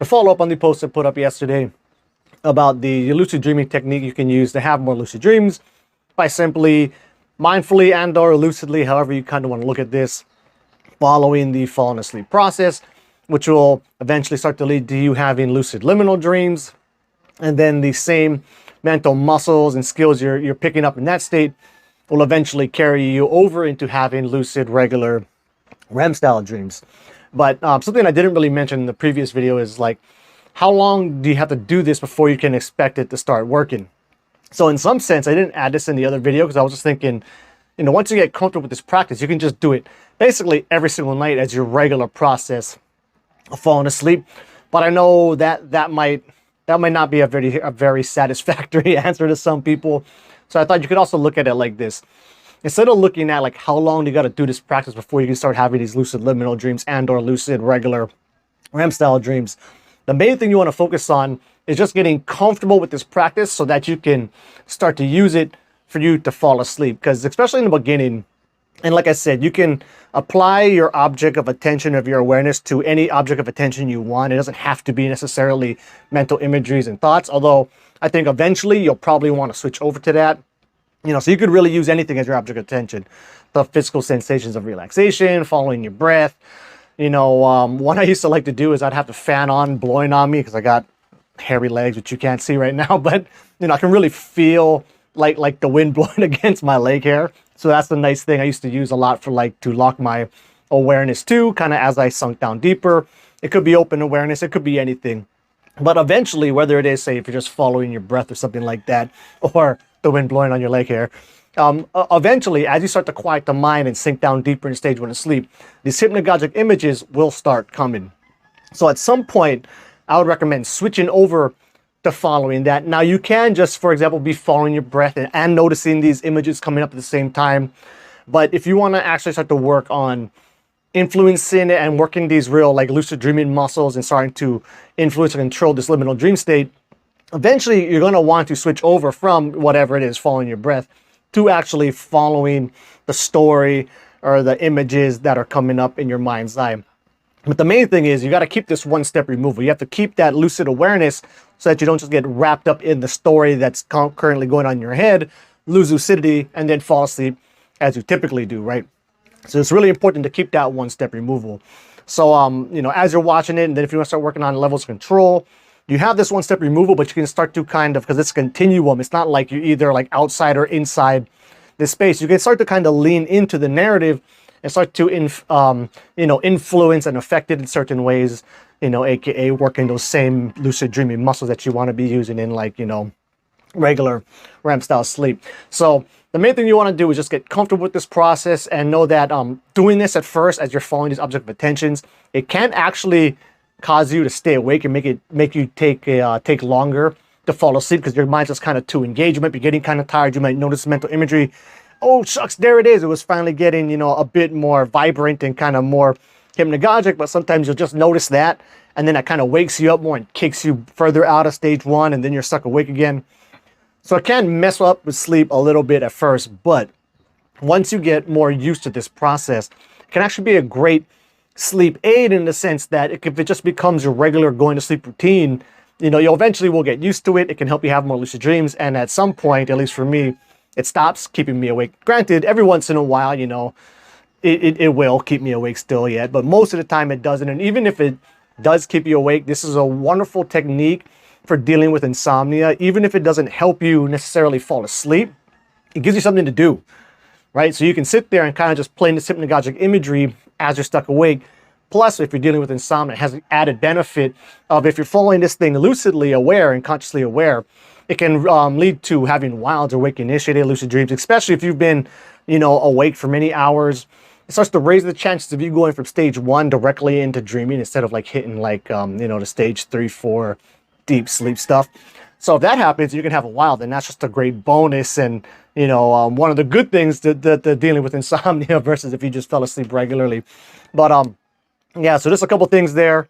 to follow up on the post I put up yesterday about the lucid dreaming technique you can use to have more lucid dreams by simply mindfully and or lucidly, however you kind of want to look at this, following the falling asleep process, which will eventually start to lead to you having lucid liminal dreams. And then the same mental muscles and skills you're picking up in that state will eventually carry you over into having lucid regular REM style dreams. But something I didn't really mention in the previous video is like, how long do you have to do this before you can expect it to start working? So in some sense, I didn't add this in the other video because I was just thinking, once you get comfortable with this practice, you can just do it basically every single night as your regular process of falling asleep. But I know that might not be a very satisfactory answer to some people. So I thought you could also look at it like this. Instead of looking at like how long you got to do this practice before you can start having these lucid liminal dreams and or lucid regular REM style dreams, the main thing you want to focus on is just getting comfortable with this practice so that you can start to use it for you to fall asleep. Because especially in the beginning, and like I said, you can apply your object of attention of your awareness to any object of attention you want. It doesn't have to be necessarily mental imageries and thoughts, although I think eventually you'll probably want to switch over to that. So you could really use anything as your object of attention. The physical sensations of relaxation, following your breath. One I used to like to do is I'd have the fan on, blowing on me because I got hairy legs, which you can't see right now, but I can really feel like the wind blowing against my leg hair. So that's the nice thing I used to use a lot for to lock my awareness to, kind of as I sunk down deeper. It could be open awareness, it could be anything. But eventually, whether it is, say, if you're just following your breath or something like that, or the wind blowing on your leg hair, eventually, as you start to quiet the mind and sink down deeper in stage 1 of sleep, these hypnagogic images will start coming. So at some point, I would recommend switching over to following that. Now, you can just, for example, be following your breath and noticing these images coming up at the same time. But if you want to actually start to work on influencing it and working these real lucid dreaming muscles and starting to influence and control this liminal dream state, eventually you're going to want to switch over from whatever it is, following your breath, to actually following the story or the images that are coming up in your mind's eye. But the main thing is you got to keep this one-step removal. You have to keep that lucid awareness so that you don't just get wrapped up in the story that's currently going on in your head, lose lucidity, and then fall asleep as you typically do, right? So it's really important to keep that one-step removal. So, as you're watching it, and then if you want to start working on levels of control, you have this one-step removal, but you can start to because it's a continuum. It's not like you're either outside or inside this space. You can start to kind of lean into the narrative and start to influence and affect it in certain ways, aka working those same lucid dreaming muscles that you want to be using in regular REM style sleep. So the main thing you want to do is just get comfortable with this process and know that doing this at first as you're following these object of attentions, it can actually cause you to stay awake and make you take longer to fall asleep because your mind's just kind of too engaged. You might be getting kind of tired. You might notice mental imagery. Oh, shucks, there it is. It was finally getting, a bit more vibrant and kind of more hypnagogic, but sometimes you'll just notice that, and then that kind of wakes you up more and kicks you further out of stage 1, and then you're stuck awake again. So it can mess up with sleep a little bit at first, but once you get more used to this process, it can actually be a great sleep aid in the sense that if it just becomes your regular going to sleep routine, you eventually will get used to it. It can help you have more lucid dreams, and at some point, at least for me, it stops keeping me awake. Granted, every once in a while, it will keep me awake still yet, but most of the time it doesn't. And even if it does keep you awake, this is a wonderful technique for dealing with insomnia. Even if it doesn't help you necessarily fall asleep, it gives you something to do, right? So you can sit there and kind of just play this hypnagogic imagery as you're stuck awake. Plus, if you're dealing with insomnia, it has the added benefit of if you're following this thing lucidly aware and consciously aware, it can lead to having wild or wake-initiated lucid dreams, especially if you've been, awake for many hours. It starts to raise the chances of you going from stage 1 directly into dreaming instead of hitting the stage 3, 4 deep sleep stuff. So if that happens, you can have a wild, and that's just a great bonus and, one of the good things that dealing with insomnia versus if you just fell asleep regularly. But yeah, so just a couple things there.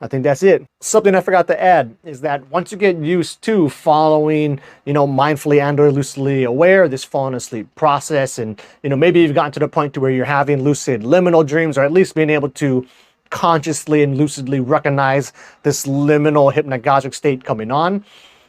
I think that's it. Something I forgot to add is that once you get used to following, mindfully and or lucidly aware, this falling asleep process, and, maybe you've gotten to the point to where you're having lucid liminal dreams, or at least being able to consciously and lucidly recognize this liminal hypnagogic state coming on.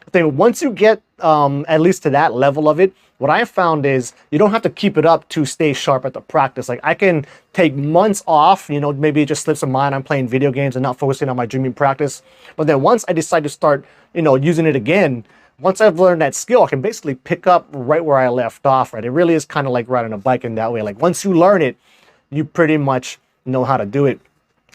I think once you get at least to that level of it, what I found is you don't have to keep it up to stay sharp at the practice. Like I can take months off, you know, maybe it just slips of mind. I'm playing video games and not focusing on my dreaming practice. But then once I decide to start, you know, using it again, once I've learned that skill, I can basically pick up right where I left off, right? It really is kind of like riding a bike in that way. Like once you learn it, you pretty much know how to do it.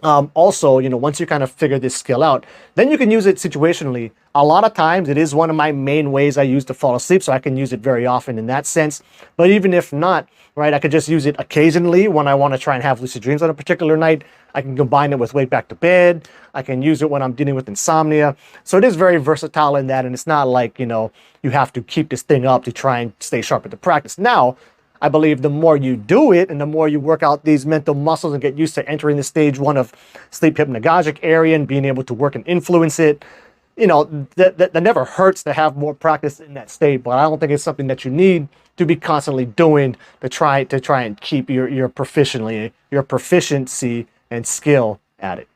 Also, you know, once you kind of figure this skill out, then you can use it situationally. A lot of times it is one of my main ways I use to fall asleep, so I can use it very often in that sense. But even if not, right, I could just use it occasionally when I want to try and have lucid dreams on a particular night. I can combine it with wake back to bed. I can use it when I'm dealing with insomnia. So it is very versatile in that, and it's not like, you know, you have to keep this thing up to try and stay sharp at the practice. Now, I believe the more you do it and the more you work out these mental muscles and get used to entering the stage 1 of sleep hypnagogic area and being able to work and influence it, you know, that never hurts to have more practice in that state. But I don't think it's something that you need to be constantly doing to try and keep your proficiency and skill at it.